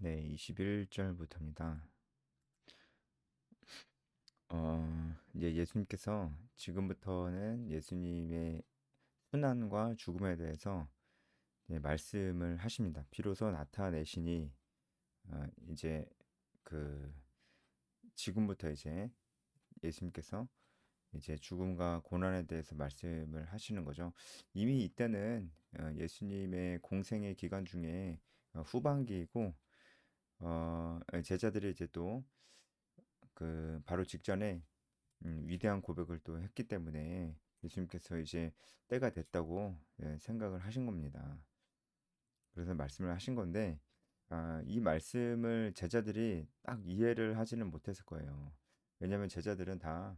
네, 21절부터입니다. 이제 예수님께서 지금부터는 예수님의 순환과 죽음에 대해서 말씀을 하십니다. 비로소 나타내시니 이제 그 지금부터 이제 예수님께서 이제 죽음과 고난에 대해서 말씀을 하시는 거죠. 이미 이때는 예수님의 공생의 기간 중에 후반기이고 제자들이 이제 또 그 바로 직전에 위대한 고백을 또 했기 때문에 예수님께서 이제 때가 됐다고 생각을 하신 겁니다. 그래서 말씀을 하신 건데 이 말씀을 제자들이 딱 이해를 하지는 못했을 거예요. 왜냐하면 제자들은 다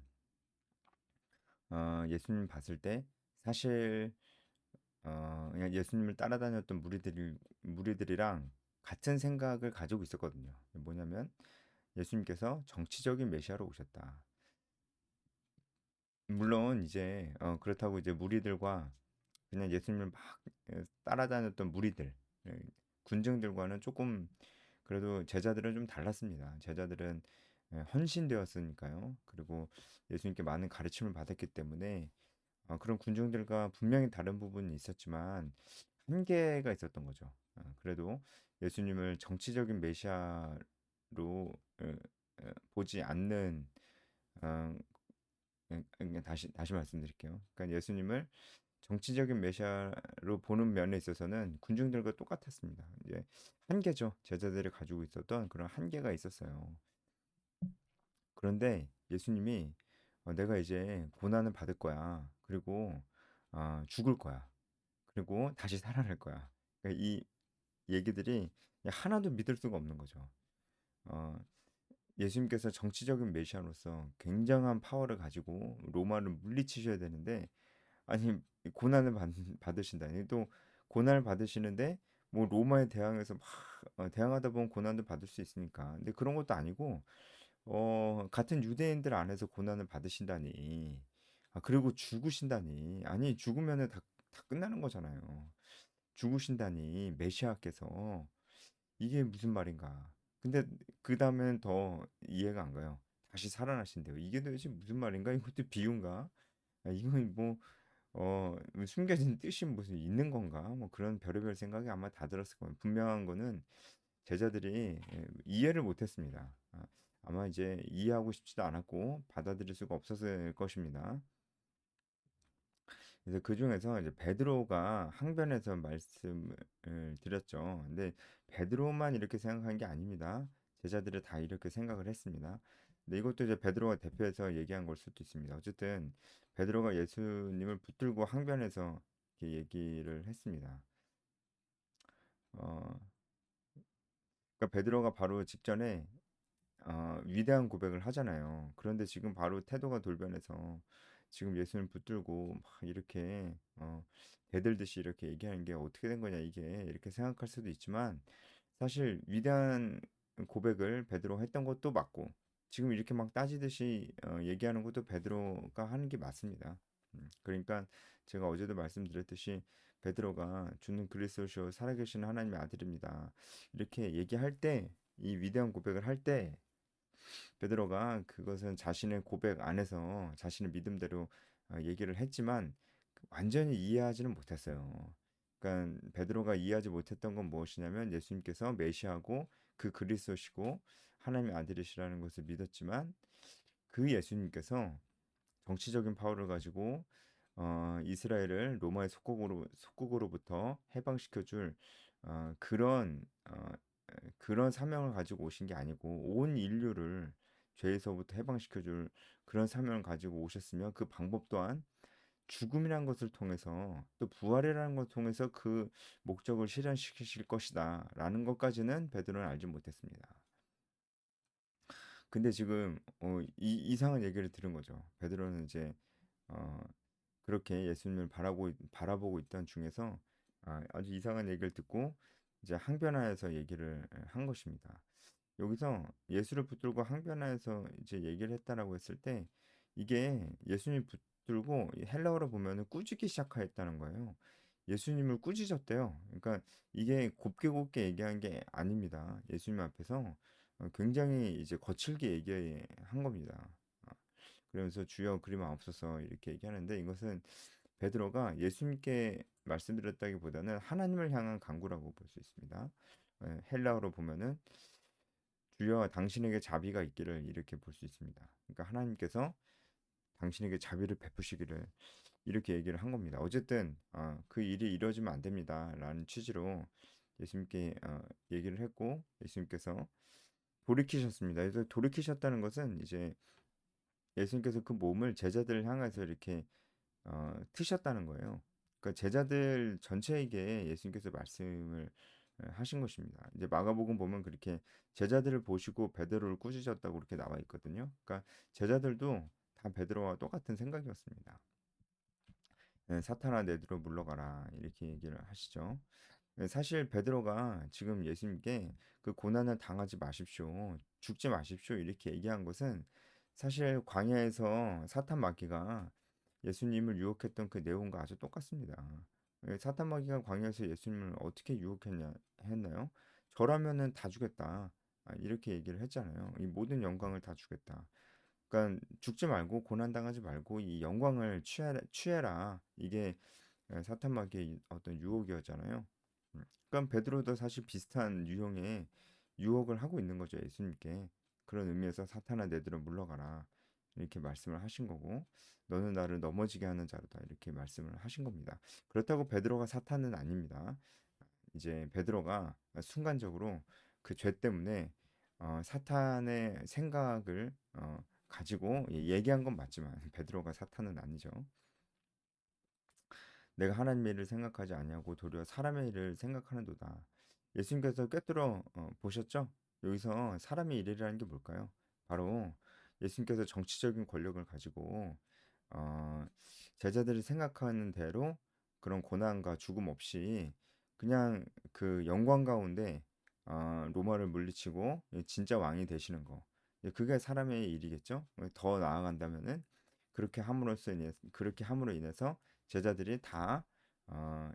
예수님 봤을 때 사실 그냥 예수님을 따라다녔던 무리들이랑 같은 생각을 가지고 있었거든요. 뭐냐면 예수님께서 정치적인 메시아로 오셨다. 물론 이제 그렇다고 이제 무리들과 그냥 예수님을 막 따라다녔던 무리들, 예, 군중들과는 조금 그래도 제자들은 좀 달랐습니다. 제자들은 헌신되었으니까요. 그리고 예수님께 많은 가르침을 받았기 때문에 그런 군중들과 분명히 다른 부분이 있었지만 한계가 있었던 거죠. 그래도 예수님을 정치적인 메시아로 보지 않는 어, 다시 말씀드릴게요. 그러니까 예수님을 정치적인 메시아로 보는 면에 있어서는 군중들과 똑같았습니다. 이제 한계죠. 제자들이 가지고 있었던 그런 한계가 있었어요. 그런데 예수님이 내가 이제 고난을 받을 거야. 그리고 죽을 거야. 그리고 다시 살아날 거야. 그러니까 이 얘기들이 하나도 믿을 수가 없는 거죠. 어, 예수님께서 정치적인 메시아로서 굉장한 파워를 가지고 로마를 물리치셔야 되는데 아니 고난을 받으신다니 또 고난을 받으시는데 뭐 로마에 대항해서 막 대항하다 보면 고난도 받을 수 있으니까 근데 그런 것도 아니고 같은 유대인들 안에서 고난을 받으신다니 그리고 죽으신다니 아니 죽으면은 다 끝나는 거잖아요. 죽으신다니 메시아께서 이게 무슨 말인가. 근데 그 다음엔 더 이해가 안 가요. 다시 살아나신대요. 이게 도대체 무슨 말인가? 이것도 비유인가? 이건 뭐 숨겨진 뜻이 무슨 있는 건가? 뭐 그런 별의별 생각이 아마 다 들었을 거예요. 분명한 거는 제자들이 이해를 못했습니다. 아마 이제 이해하고 싶지도 않았고 받아들일 수가 없었을 것입니다. 그래서 그 중에서 이제 베드로가 항변해서 말씀을 드렸죠. 근데 베드로만 이렇게 생각한 게 아닙니다. 제자들이 다 이렇게 생각을 했습니다. 근데 이것도 이제 베드로가 대표해서 얘기한 걸 수도 있습니다. 어쨌든 베드로가 예수님을 붙들고 항변해서 이렇게 얘기를 했습니다. 어, 그러니까 베드로가 바로 직전에 위대한 고백을 하잖아요. 그런데 지금 바로 태도가 돌변해서 지금 예수님 붙들고 막 이렇게 대들듯이 이렇게 얘기하는 게 어떻게 된 거냐 이게 이렇게 생각할 수도 있지만 사실 위대한 고백을 베드로가 했던 것도 맞고 지금 이렇게 막 따지듯이 얘기하는 것도 베드로가 하는 게 맞습니다. 그러니까 제가 어제도 말씀드렸듯이 베드로가 주는 그리스도시요 살아계신 하나님의 아들입니다. 이렇게 얘기할 때 이 위대한 고백을 할때 베드로가 그것은 자신의 고백 안에서 자신의 믿음대로 얘기를 했지만 완전히 이해하지는 못했어요. 그러니까 베드로가 이해하지 못했던 건 무엇이냐면 예수님께서 메시아고 그 그리스도시고 하나님의 아들이시라는 것을 믿었지만 그 예수님께서 정치적인 파워를 가지고 이스라엘을 로마의 속국으로부터 해방시켜줄 그런 사명을 가지고 오신 게 아니고 온 인류를 죄에서부터 해방시켜줄 그런 사명을 가지고 오셨으며 그 방법 또한 죽음이란 것을 통해서 또 부활이라는 것을 통해서 그 목적을 실현시키실 것이다라는 것까지는 베드로는 알지 못했습니다. 근데 지금 이상한 얘기를 들은 거죠. 베드로는 이제 어, 그렇게 예수님을 바라보고 있던 중에서 아주 이상한 얘기를 듣고 이제 항변하여서 얘기를 한 것입니다. 여기서 예수를 붙들고 항변하여서 이제 얘기를 했다라고 했을 때 이게 예수님 붙들고 이 헬라어로 보면은 꾸짖기 시작하였다는 거예요. 예수님을 꾸짖었대요. 그러니까 이게 곱게 곱게 얘기한 게 아닙니다. 예수님 앞에서 굉장히 이제 거칠게 얘기한 겁니다. 어, 그러면서 주여 그리 마옵소서 이렇게 얘기하는데, 이것은 베드로가 예수님께 말씀드렸다기보다는 하나님을 향한 간구라고 볼 수 있습니다. 헬라어로 보면은 주여 당신에게 자비가 있기를 이렇게 볼 수 있습니다. 그러니까 하나님께서 당신에게 자비를 베푸시기를 이렇게 얘기를 한 겁니다. 어쨌든 그 일이 이루어지면 안 됩니다라는 취지로 예수님께 얘기를 했고, 예수님께서 돌이키셨습니다. 그래서 돌이키셨다는 것은 이제 예수님께서 그 몸을 제자들을 향해서 이렇게 트셨다는 거예요. 그러니까 제자들 전체에게 예수님께서 말씀을 하신 것입니다. 이제 마가복음 보면 그렇게 제자들을 보시고 베드로를 꾸짖었다고 그렇게 나와 있거든요. 그러니까 제자들도 다 베드로와 똑같은 생각이었습니다. 사탄아 내들어 물러가라 이렇게 얘기를 하시죠. 사실 베드로가 지금 예수님께 그 고난을 당하지 마십시오, 죽지 마십시오 이렇게 얘기한 것은 사실 광야에서 사탄 마귀가 예수님을 유혹했던 그 내용과 아주 똑같습니다. 사탄 마귀가 광야에서 예수님을 어떻게 유혹했냐 했나요? 저라면은 다 주겠다. 이렇게 얘기를 했잖아요. 이 모든 영광을 다 주겠다. 그러니까 죽지 말고 고난 당하지 말고 이 영광을 취해라. 이게 사탄 마귀의 어떤 유혹이었잖아요. 그러니까 베드로도 사실 비슷한 유형의 유혹을 하고 있는 거죠, 예수님께. 그런 의미에서 사탄아 내들어 물러가라 이렇게 말씀을 하신 거고, 너는 나를 넘어지게 하는 자로다 이렇게 말씀을 하신 겁니다. 그렇다고 베드로가 사탄은 아닙니다. 이제 베드로가 순간적으로 그 죄 때문에 사탄의 생각을 가지고 얘기한 건 맞지만 베드로가 사탄은 아니죠. 내가 하나님의 일을 생각하지 아니하고 도리어 사람의 일을 생각하는도다. 예수님께서 꿰뚫어 보셨죠? 여기서 사람의 일이라는 게 뭘까요? 바로 예수님께서 정치적인 권력을 가지고 어, 제자들이 생각하는 대로 그런 고난과 죽음 없이 그냥 그 영광 가운데 로마를 물리치고 진짜 왕이 되시는 거. 그게 사람의 일이겠죠? 더 나아간다면은 그렇게 함으로 인해서 제자들이 다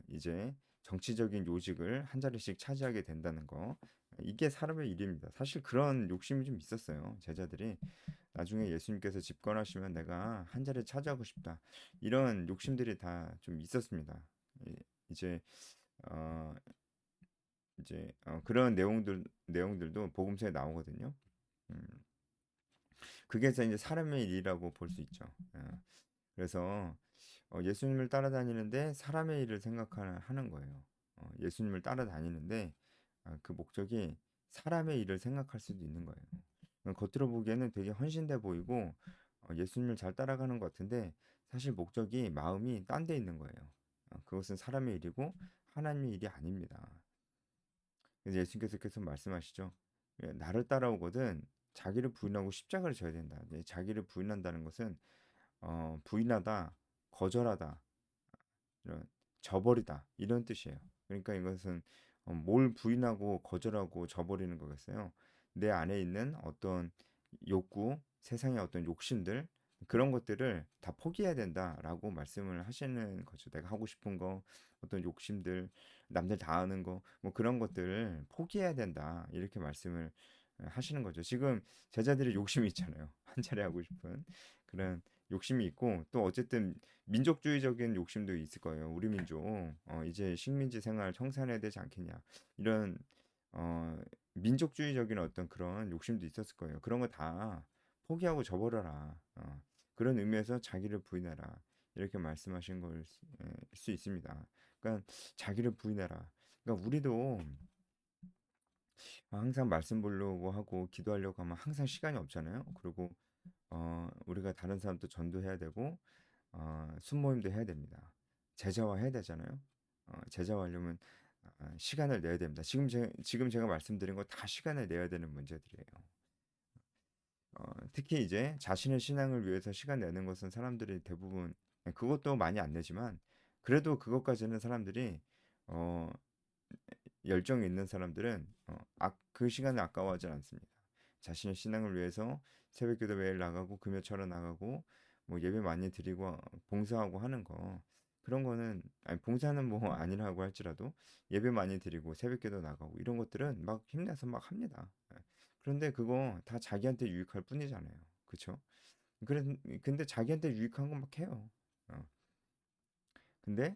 이제 정치적인 요직을 한 자리씩 차지하게 된다는 거. 이게 사람의 일입니다. 사실 그런 욕심이 좀 있었어요. 제자들이 나중에 예수님께서 집권하시면 내가 한 자리 차지하고 싶다. 이런 욕심들이 다 좀 있었습니다. 이- 이제 어 그런 내용들도 복음서에 나오거든요. 음, 그게 이제 사람의 일이라고 볼 수 있죠. 그래서 예수님을 따라다니는데 사람의 일을 생각하는 거예요. 예수님을 따라다니는데 그 목적이 사람의 일을 생각할 수도 있는 거예요. 겉으로 보기에는 되게 헌신돼 보이고 예수님을 잘 따라가는 것 같은데 사실 목적이 마음이 딴 데 있는 거예요. 그것은 사람의 일이고 하나님의 일이 아닙니다. 그래서 예수님께서 계속 말씀하시죠. 나를 따라오거든 자기를 부인하고 십자가를 져야 된다. 자기를 부인한다는 것은 부인하다, 거절하다, 이런 저버리다 이런 뜻이에요. 그러니까 이것은 뭘 부인하고 거절하고 저버리는 거겠어요. 내 안에 있는 어떤 욕구, 세상의 어떤 욕심들 그런 것들을 다 포기해야 된다라고 말씀을 하시는 거죠. 내가 하고 싶은 거, 어떤 욕심들, 남들 다 아는 거, 뭐 그런 것들을 포기해야 된다 이렇게 말씀을 하시는 거죠. 지금 제자들이 욕심이 있잖아요. 한 차례 하고 싶은 그런 욕심이 있고 또 어쨌든 민족주의적인 욕심도 있을 거예요. 우리 민족 이제 식민지 생활 청산해야 되지 않겠냐 이런 어, 민족주의적인 어떤 그런 욕심도 있었을 거예요. 그런 거 다 포기하고 저버려라. 그런 의미에서 자기를 부인해라. 이렇게 말씀하신 걸 수 있습니다. 그러니까 자기를 부인해라. 그러니까 우리도 항상 말씀 보려고 하고 기도하려고 하면 항상 시간이 없잖아요. 그리고 우리가 다른 사람도 전도해야 되고 순모임도 해야 됩니다. 제자화 해야 되잖아요. 제자화하려면 시간을 내야 됩니다. 지금 제가 말씀드린 거 다 시간을 내야 되는 문제들이에요. 특히 이제 자신의 신앙을 위해서 시간 내는 것은 사람들이 대부분 그것도 많이 안 내지만 그래도 그것까지는 사람들이 어, 열정이 있는 사람들은 그 시간을 아까워하지 않습니다. 자신의 신앙을 위해서 새벽기도 매일 나가고 금요철에 나가고 뭐 예배 많이 드리고 봉사하고 하는 거 그런 거는 아니 봉사는 뭐 아니라고 할지라도 예배 많이 드리고 새벽기도 나가고 이런 것들은 막 힘내서 막 합니다. 예. 그런데 그거 다 자기한테 유익할 뿐이잖아요. 그쵸? 그래, 근데 자기한테 유익한 건 막 해요. 어. 근데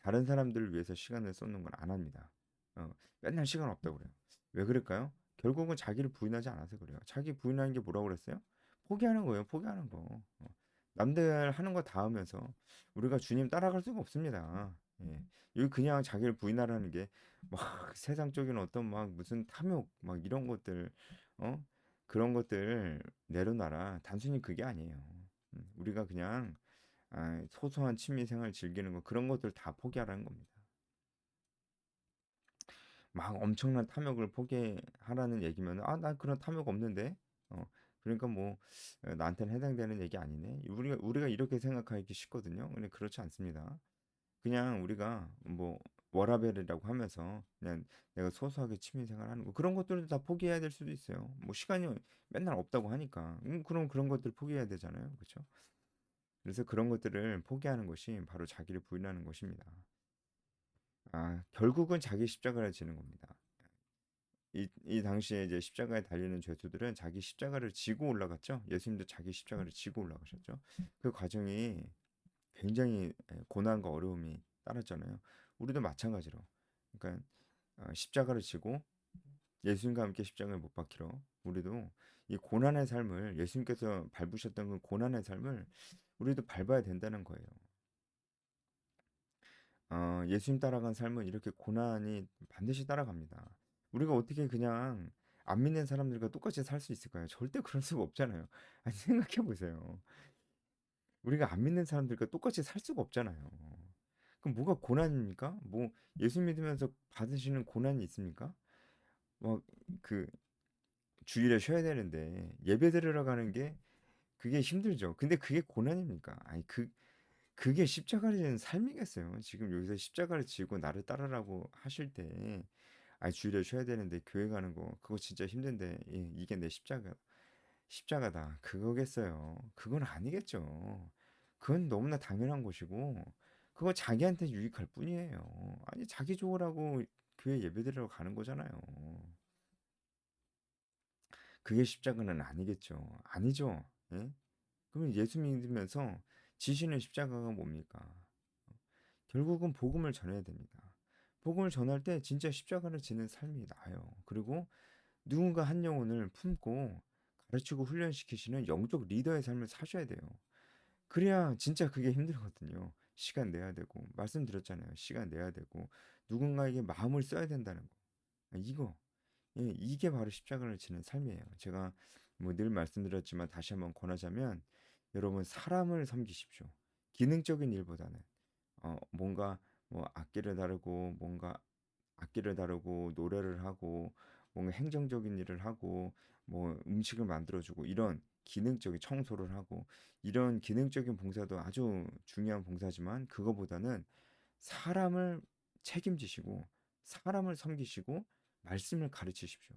다른 사람들을 위해서 시간을 쏟는 건 안 합니다. 어, 맨날 시간 없다고 그래요. 왜 그럴까요? 결국은 자기를 부인하지 않아서 그래요. 자기 부인하는 게 뭐라고 그랬어요? 포기하는 거예요. 포기하는 거. 남들 하는 거 다 하면서 우리가 주님 따라갈 수가 없습니다. 예. 여기 그냥 자기를 부인하라는 게 막 세상적인 어떤 막 무슨 탐욕 막 이런 것들 어? 그런 것들 내려놔라. 단순히 그게 아니에요. 우리가 그냥 소소한 취미 생활 즐기는 거 그런 것들 다 포기하라는 겁니다. 막 엄청난 탐욕을 포기하라는 얘기면 난 그런 탐욕 없는데 그러니까 뭐 나한테는 해당되는 얘기 아니네. 우리가 이렇게 생각하기 쉽거든요. 근데 그렇지 않습니다. 그냥 우리가 뭐 워라밸이라고 하면서 그냥 내가 소소하게 취미 생활하는 거 그런 것들도 다 포기해야 될 수도 있어요. 뭐 시간이 맨날 없다고 하니까 그럼 그런 것들 포기해야 되잖아요. 그렇죠? 그래서 그런 것들을 포기하는 것이 바로 자기를 부인하는 것입니다. 결국은 자기 십자가를 지는 겁니다. 이 당시에 이제 십자가에 달리는 죄수들은 자기 십자가를 지고 올라갔죠. 예수님도 자기 십자가를 지고 올라가셨죠. 그 과정이 굉장히 고난과 어려움이 따랐잖아요. 우리도 마찬가지로. 그러니까 십자가를 지고 예수님과 함께 십자가에 못 박히러 우리도 이 고난의 삶을 예수님께서 밟으셨던 그 고난의 삶을 우리도 밟아야 된다는 거예요. 예수님 따라간 삶은 이렇게 고난이 반드시 따라갑니다. 우리가 어떻게 그냥 안 믿는 사람들과 똑같이 살 수 있을까요? 절대 그럴 수가 없잖아요. 아니, 생각해 보세요. 우리가 안 믿는 사람들과 똑같이 살 수가 없잖아요. 그럼 뭐가 고난입니까? 뭐 예수 믿으면서 받으시는 고난이 있습니까? 뭐 그 주일에 쉬어야 되는데 예배 드리러 가는 게 그게 힘들죠. 근데 그게 고난입니까? 아니 그게 십자가를 지는 삶이겠어요. 지금 여기서 십자가를 지고 나를 따르라고 하실 때, 주일에 쉬어야 되는데 교회 가는 거 그거 진짜 힘든데 이게 내 십자가다 그거겠어요. 그건 아니겠죠. 그건 너무나 당연한 것이고 그거 자기한테 유익할 뿐이에요. 아니 자기 좋으라고 교회 예배드리러 가는 거잖아요. 그게 십자가는 아니겠죠. 아니죠. 예? 그러면 예수 믿으면서 지시는 십자가가 뭡니까? 결국은 복음을 전해야 됩니다. 복음을 전할 때 진짜 십자가를 지는 삶이 나아요. 그리고 누군가 한 영혼을 품고 가르치고 훈련시키시는 영적 리더의 삶을 사셔야 돼요. 그래야 진짜 그게 힘들거든요. 시간 내야 되고 말씀드렸잖아요. 시간 내야 되고 누군가에게 마음을 써야 된다는 거. 이거 이게 바로 십자가를 지는 삶이에요. 제가 뭐 늘 말씀드렸지만 다시 한번 권하자면 여러분 사람을 섬기십시오. 기능적인 일보다는 뭔가 뭐 악기를 다루고 노래를 하고 뭔가 행정적인 일을 하고 뭐 음식을 만들어주고 이런 기능적인 청소를 하고 이런 기능적인 봉사도 아주 중요한 봉사지만 그거보다는 사람을 책임지시고 사람을 섬기시고 말씀을 가르치십시오.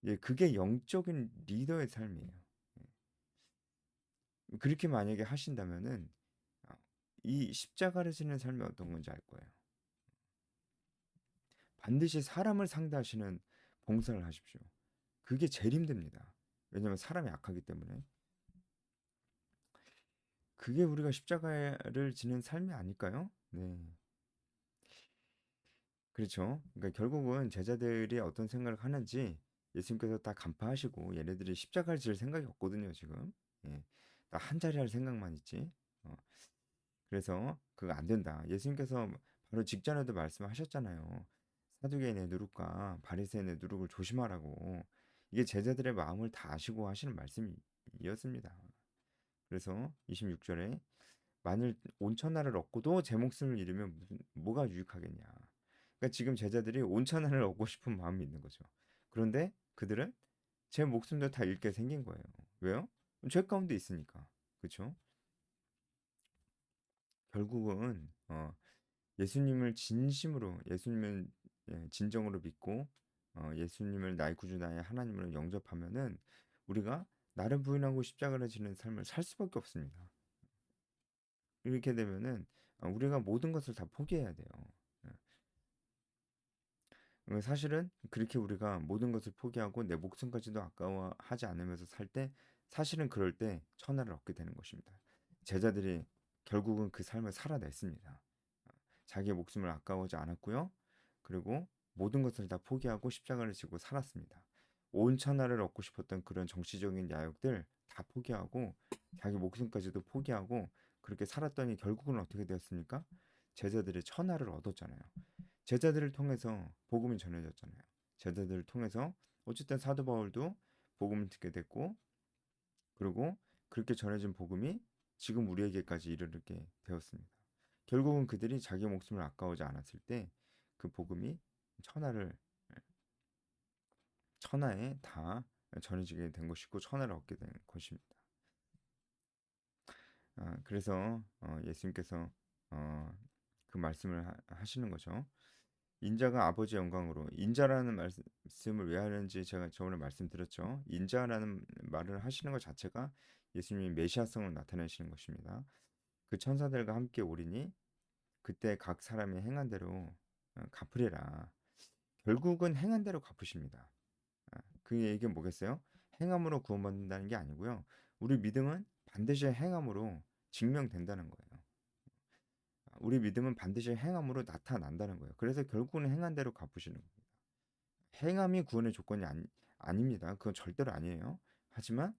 예, 그게 영적인 리더의 삶이에요. 그렇게 만약에 하신다면은 아, 이 십자가를 지는 삶이 어떤 건지 알 거예요. 반드시 사람을 상대하시는 봉사를 하십시오. 그게 제일 힘듭니다. 왜냐하면 사람이 약하기 때문에. 그게 우리가 십자가를 지는 삶이 아닐까요? 네. 그렇죠. 그러니까 결국은 제자들이 어떤 생각을 하는지 예수님께서 다 간파하시고 얘네들이 십자가를 질 생각이 없거든요, 지금. 예. 나 한 자리 할 생각만 있지. 어, 그래서 그거 안 된다. 예수님께서 바로 직전에도 말씀하셨잖아요. 사두개인의 누룩과 바리새인의 누룩을 조심하라고. 이게 제자들의 마음을 다 아시고 하시는 말씀이었습니다. 그래서 26절에 만일 온천하를 얻고도 제 목숨을 잃으면 뭐가 유익하겠냐. 그러니까 지금 제자들이 온천하를 얻고 싶은 마음이 있는 거죠. 그런데 그들은 제 목숨도 다 잃게 생긴 거예요. 왜요? 죄 가운데 있으니까. 그렇죠? 결국은 예수님을 진심으로 예수님을 진정으로 믿고 예수님을 나의 구주 나의 하나님으로 영접하면은 우리가 나를 부인하고 십자가를 지는 삶을 살 수밖에 없습니다. 이렇게 되면은 우리가 모든 것을 다 포기해야 돼요. 사실은 그렇게 우리가 모든 것을 포기하고 내 목숨까지도 아까워하지 않으면서 살 때, 사실은 그럴 때 천하를 얻게 되는 것입니다. 제자들이 결국은 그 삶을 살아냈습니다. 자기의 목숨을 아까워하지 않았고요. 그리고 모든 것을 다 포기하고 십자가를 지고 살았습니다. 온 천하를 얻고 싶었던 그런 정치적인 야욕들 다 포기하고 자기 목숨까지도 포기하고 그렇게 살았더니 결국은 어떻게 되었습니까? 제자들이 천하를 얻었잖아요. 제자들을 통해서 복음이 전해졌잖아요. 제자들을 통해서 어쨌든 사도 바울도 복음을 듣게 됐고, 그리고 그렇게 전해진 복음이 지금 우리에게까지 이르게 되었습니다. 결국은 그들이 자기 목숨을 아까워하지 않았을 때 그 복음이 천하를 천하에 다 전해지게 된 것이고 천하를 얻게 된 것입니다. 그래서 예수님께서 어, 그 말씀을 하시는 거죠. 인자가 아버지의 영광으로, 인자라는 말씀을 왜 하는지 제가 저번에 말씀드렸죠. 인자라는 말을 하시는 것 자체가 예수님이 메시아성을 나타내시는 것입니다. 그 천사들과 함께 오리니 그때 각 사람이 행한 대로 갚으리라. 결국은 행한 대로 갚으십니다. 그 얘기는 뭐겠어요? 행함으로 구원받는다는 게 아니고요. 우리 믿음은 반드시 행함으로 증명된다는 거예요. 우리 믿음은 반드시 행함으로 나타난다는 거예요. 그래서 결국은 행한 대로 갚으시는 겁니다. 행함이 구원의 조건이 아닙니다. 그건 절대로 아니에요. 하지만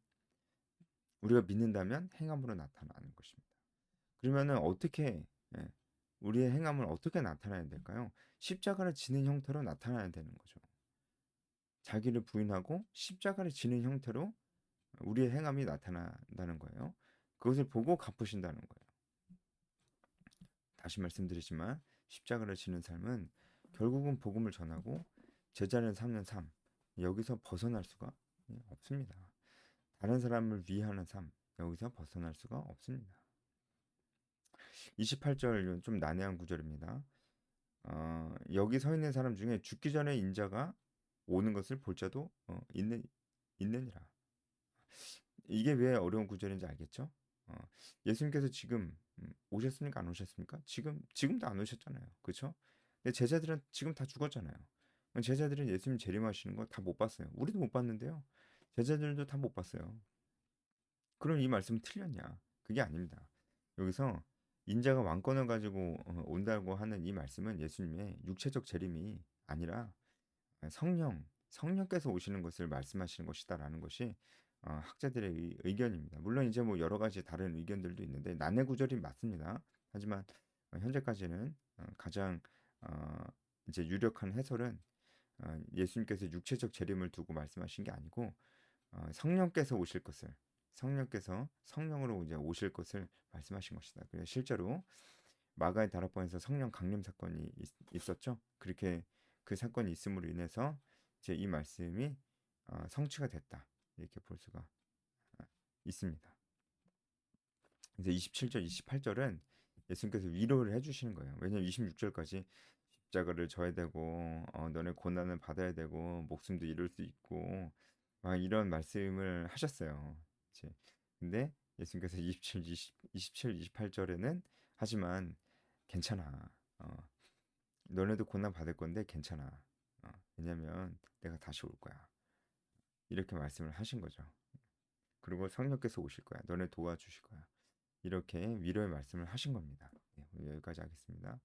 우리가 믿는다면 행함으로 나타나는 것입니다. 그러면은 어떻게 우리의 행함은 어떻게 나타나야 될까요? 십자가를 지는 형태로 나타나야 되는 거죠. 자기를 부인하고 십자가를 지는 형태로 우리의 행함이 나타난다는 거예요. 그것을 보고 갚으신다는 거예요. 다시 말씀드리지만 십자가를 지는 삶은 결국은 복음을 전하고 제자를 삼는 삶, 여기서 벗어날 수가 없습니다. 다른 사람을 위하는 삶, 여기서 벗어날 수가 없습니다. 28절 좀 난해한 구절입니다. 여기 서 있는 사람 중에 죽기 전에 인자가 오는 것을 볼 자도 있느니라. 이게 왜 어려운 구절인지 알겠죠? 예수님께서 지금 오셨습니까? 안 오셨습니까? 지금도 안 오셨잖아요. 그렇죠? 근데 제자들은 지금 다 죽었잖아요. 제자들은 예수님 재림하시는 거 다 못 봤어요. 우리도 못 봤는데요. 제자들도 다 못 봤어요. 그럼 이 말씀은 틀렸냐? 그게 아닙니다. 여기서 인자가 왕권을 가지고 온다고 하는 이 말씀은 예수님의 육체적 재림이 아니라 성령께서 오시는 것을 말씀하시는 것이다라는 것이 학자들의 의견입니다. 물론 이제 뭐 여러 가지 다른 의견들도 있는데 난해 구절이 맞습니다. 하지만 현재까지는 가장 어, 이제 유력한 해설은 예수님께서 육체적 재림을 두고 말씀하신 게 아니고 성령께서 오실 것을 성령께서 성령으로 이제 오실 것을 말씀하신 것이다. 그래서 실제로 마가의 다락방에서 성령 강림 사건이 있었죠. 그렇게 그 사건이 있음으로 인해서 이제 이 말씀이 성취가 됐다. 이렇게 볼 수가 있습니다. 이제 27절, 28절은 예수님께서 위로를 해주시는 거예요. 왜냐하면 26절까지 십자가를 져야 되고 너네 고난을 받아야 되고 목숨도 잃을 수 있고 막 이런 말씀을 하셨어요. 이제 근데 예수님께서 27, 28절에는 하지만 괜찮아. 너네도 고난 받을 건데 괜찮아. 왜냐면 내가 다시 올 거야. 이렇게 말씀을 하신 거죠. 그리고 성령께서 오실 거야. 너네 도와주실 거야. 이렇게 위로의 말씀을 하신 겁니다. 네, 오늘 여기까지 하겠습니다.